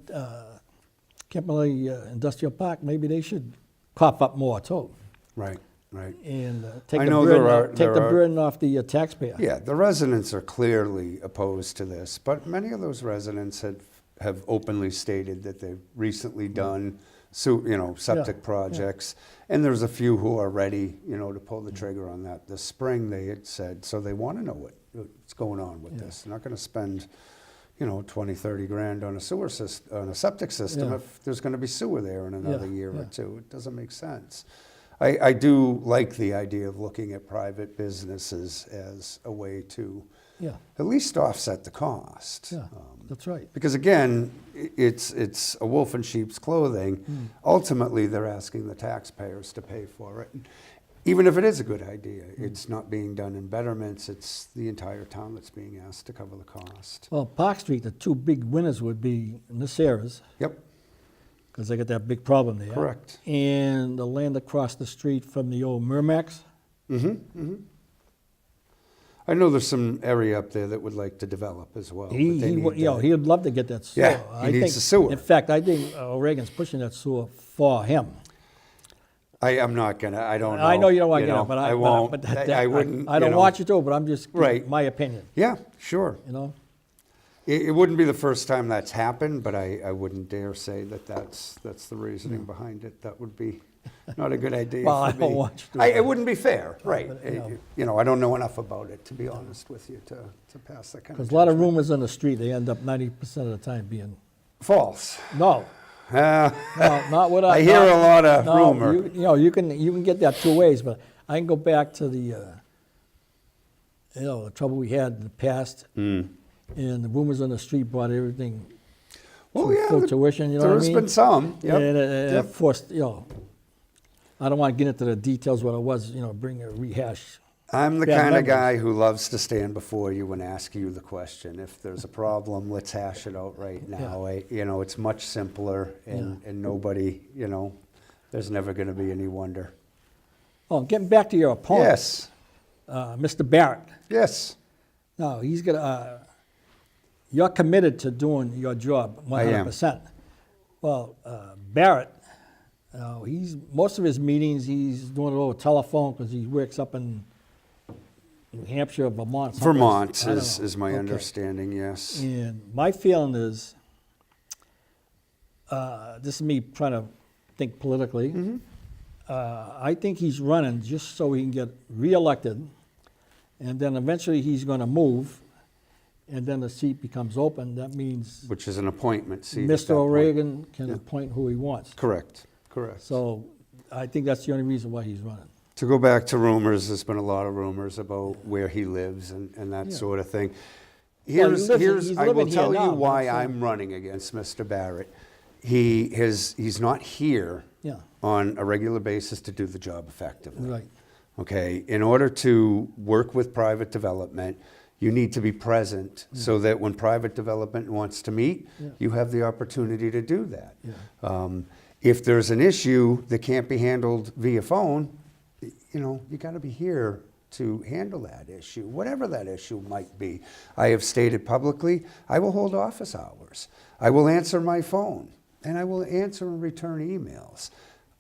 Kimberly Industrial Park, maybe they should cough up more too. Right. And take I the know burden, there are- burden off the taxpayer. Yeah, the residents are clearly opposed to this, but many of those residents have openly stated that they've recently done septic projects, and there's a few who are ready, to pull the trigger on that. This spring, they had said, so they want to know what's going on with this. They're not going to spend, 20, 30 grand on a sewer system, on a septic system Yeah. if there's going to be sewer there in another year yeah. or two. It doesn't make sense. I do like the idea of looking at private businesses as a way to Yeah, at least offset the cost. yeah, that's right. Because again, it's a wolf in sheep's clothing. Ultimately, they're asking the taxpayers to pay for it. Even if it is a good idea, it's not being done in betterments. It's the entire town that's being asked to cover the cost. Well, Park Street, the two big winners would be Nacera's, Yep, because they got that big problem there. correct. And the land across the street from the old Mermax. I know there's some area up there that would like to develop as well. but they need that. He'd love to get that sewer. Yeah, he needs the sewer. In fact, I think Reagan's pushing that sewer for him. I'm not gonna. I don't know. I know you don't want to get it, but I won't. But I wouldn't. I don't want you to, but I'm just Right. my opinion. Yeah, sure. It wouldn't be the first time that's happened, but I wouldn't dare say that that's the reasoning behind it. That would be not a good idea Well, for I don't me. want you to- It wouldn't be fair, right? but, I don't know enough about it, to be honest with you, to pass that kind of There's a lot of judgment. rumors on the street, they end up 90% of the time being, False. no, Uh, no, not what I. I hear not- a lot of no, rumor. You can get that two ways, but I can go back to the trouble we had in the past, and the rumors on the street brought everything Well, to yeah, full tuition, you know what I mean? There's been some, yep. And it Yep. forced, I don't want to get into the details what it was, bring a rehash. I'm the bad kind of memories. guy who loves to stand before you and ask you the question. If there's a problem, let's hash it out right now. It's much simpler, and nobody, there's never going to be any wonder. Oh, getting back to your opponent. Yes, Mr. Barrett. yes, No, he's gonna. You're committed to doing your job 100%. Well, Barrett, most of his meetings he's doing it over telephone because he works up in New Hampshire, Vermont. someplace. Vermont I don't is know. my Okay. understanding, yes. And my feeling is, this is me trying to think politically. Mm-hmm. I think he's running just so he can get reelected, and then eventually he's going to move, and then the seat becomes open. That means Which is an appointment seat. at that Mr. point. O'Regan can Yeah. appoint who he wants. Correct. So I think that's the only reason why he's running. To go back to rumors, there's been a lot of rumors about where he lives and that Yeah. sort of thing. Well, he's I will living here tell you now, why that's, I'm running against Mr. Barrett. He's not here Yeah, on a regular basis to do the job effectively. right. Okay, in order to work with private development, you need to be present so that when private development wants to meet, Yeah. you have the opportunity to do that. Yeah. If there's an issue that can't be handled via phone, you got to be here to handle that issue, whatever that issue might be. I have stated publicly, I will hold office hours. I will answer my phone, and I will answer and return emails.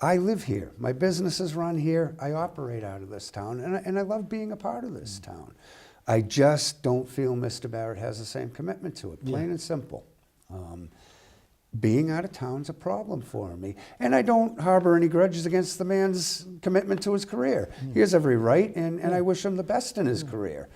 I live here. My business is run here. I operate out of this town, and I love being a part of this town. I just don't feel Mr. Barrett has the same commitment to it, plain and simple. Being out of town's a problem for me. And I don't harbor any grudges against the man's commitment to his career. He has every right, and I wish him the best in his career.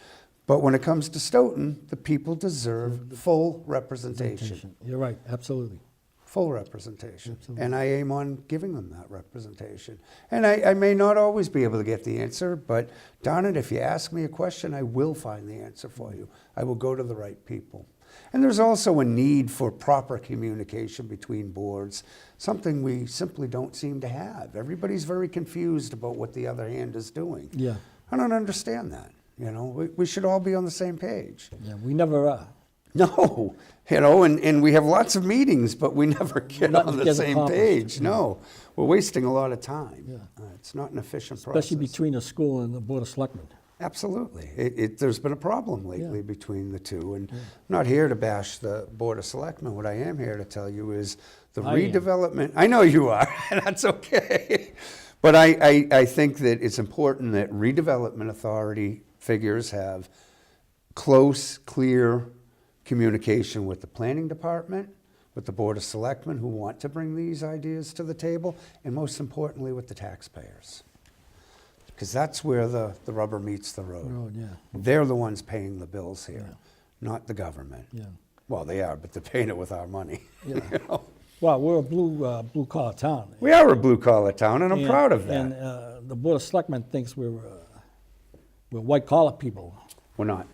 But when it comes to Stoughton, the people deserve full representation. You're right, absolutely. Full representation. Absolutely. And I aim on giving them that representation. And I may not always be able to get the answer, but darn it, if you ask me a question, I will find the answer for you. I will go to the right people. And there's also a need for proper communication between boards, something we simply don't seem to have. Everybody's very confused about what the other hand is doing. Yeah, I don't understand that. We should all be on the same page. yeah, we never are. No, and we have lots of meetings, but we never get Nothing on the gets same accomplished. page. No, we're wasting a lot of time. Yeah. It's not an efficient process. Especially between the school and the Board of Selectmen. Absolutely. There's been a problem lately Yeah. between the two, and I'm not here to bash the Board of Selectmen. What I am here to tell you is the I am. redevelopment. I know you are, and that's okay. But I think that it's important that redevelopment authority figures have close, clear communication with the planning department, with the Board of Selectmen who want to bring these ideas to the table, and most importantly, with the taxpayers. Because that's where the rubber meets the road. Road, yeah, They're the ones paying the bills here, Yeah. not the government. yeah. Well, they are, but they're paying it with our money. Yeah. You know? Well, we're a blue collar town. We are a blue-collar town, and I'm proud of that. And the Board of Selectmen thinks we're white collar people. We're not.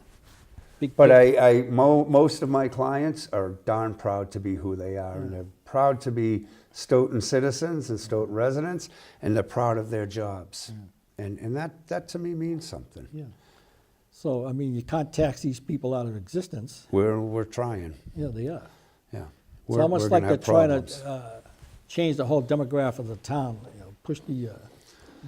Big But big- most of my clients are darn proud to be who they are, and they're proud to be Stoughton citizens and Stoughton residents, and they're proud of their jobs. And that to me means something. Yeah. So, I mean, you can't tax these people out of existence. We're trying, Yeah, they are. yeah. It's We're almost gonna like they're have trying problems. to change the whole demographic of the town, push the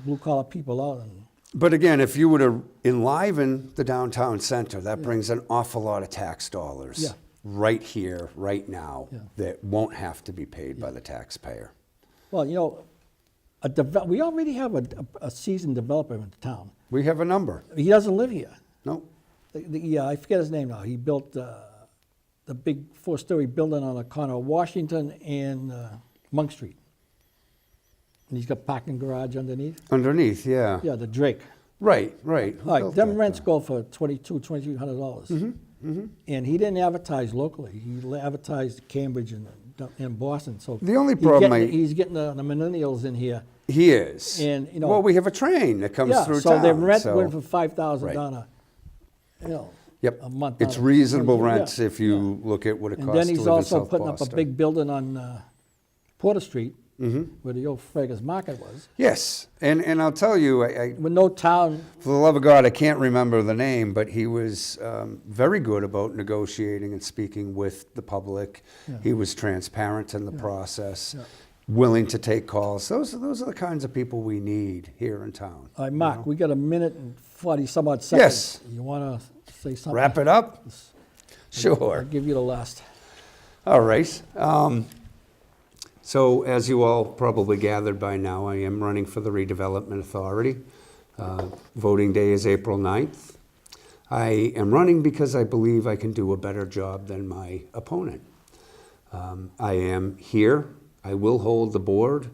blue collar people out. And But again, if you were to enliven the downtown center, that brings an awful lot of tax dollars Yeah. right here, right now, Yeah. that won't have to be paid by the taxpayer. Well, we already have a seasoned developer in the town. We have a number. He doesn't live here. No, I forget his name now. He built the the big 4-story building on the corner of Washington and Monk Street. And he's got parking garage underneath. Underneath, yeah. Yeah, the Drake. Right, right. Who All right, built them that, rents though? go for $2,300. And he didn't advertise locally. He advertised Cambridge and Boston. So The only problem he's getting the millennials in here. He is. And, you know- well, we have a train that comes Yeah, through so town. their rent so- went for $5,000 Right. Yep. a month. It's on- reasonable yeah, rents if you look at what it And costs then to he's live in also South putting Boston. up a big building on Porter Street, where the old Frager's Market was, Yes, and I'll tell you, I, with no town. for the love of God, I can't remember the name, but he was very good about negotiating and speaking with the public. Yeah. He was transparent in the process, Yeah. willing to take calls. Those are the kinds of people we need here in town. All right, Mark, we got a minute and 40-some odd seconds. Yes. You want to say something? Wrap it up? I'll Sure. give you the last. All right. So as you all probably gathered by now, I am running for the Redevelopment Authority. Voting day is April 9th. I am running because I believe I can do a better job than my opponent. I am here. I will hold the board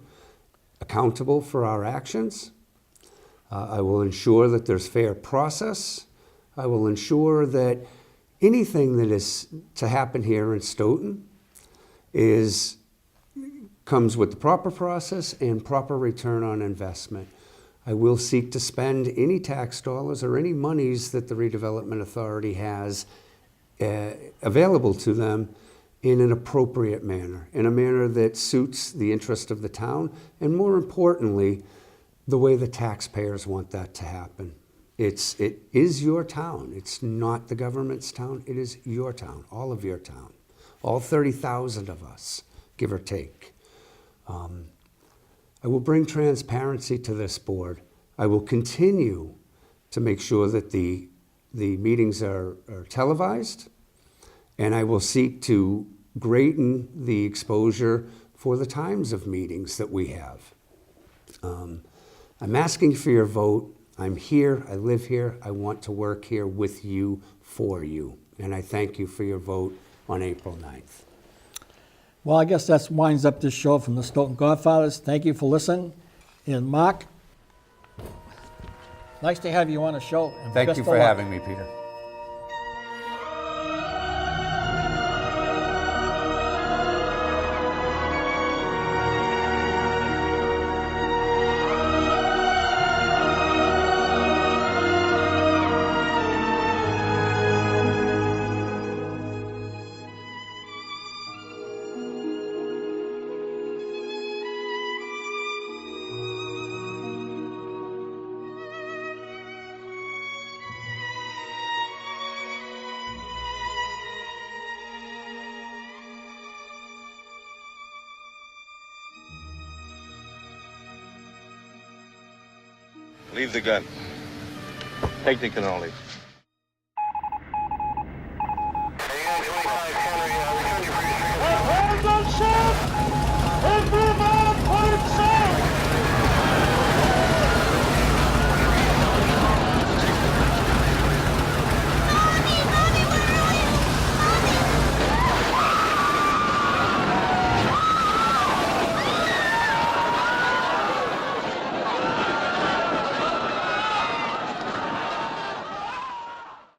accountable for our actions. I will ensure that there's fair process. I will ensure that anything that is to happen here in Stoughton comes with the proper process and proper return on investment. I will seek to spend any tax dollars or any monies that the Redevelopment Authority has available to them in an appropriate manner, in a manner that suits the interest of the town, and more importantly, the way the taxpayers want that to happen. It is your town. It's not the government's town. It is your town, all of your town, all 30,000 of us, give or take. I will bring transparency to this board. I will continue to make sure that the meetings are televised, and I will seek to greaten the exposure for the times of meetings that we have. I'm asking for your vote. I'm here, I live here, I want to work here with you, for you. And I thank you for your vote on April 9th. Well, I guess that winds up this show from the Stoughton Godfathers. Thank you for listening. And Mark, nice to have you on the show. And Thank best you of for luck. having me, Peter. Leave the gun. Take the cannoli.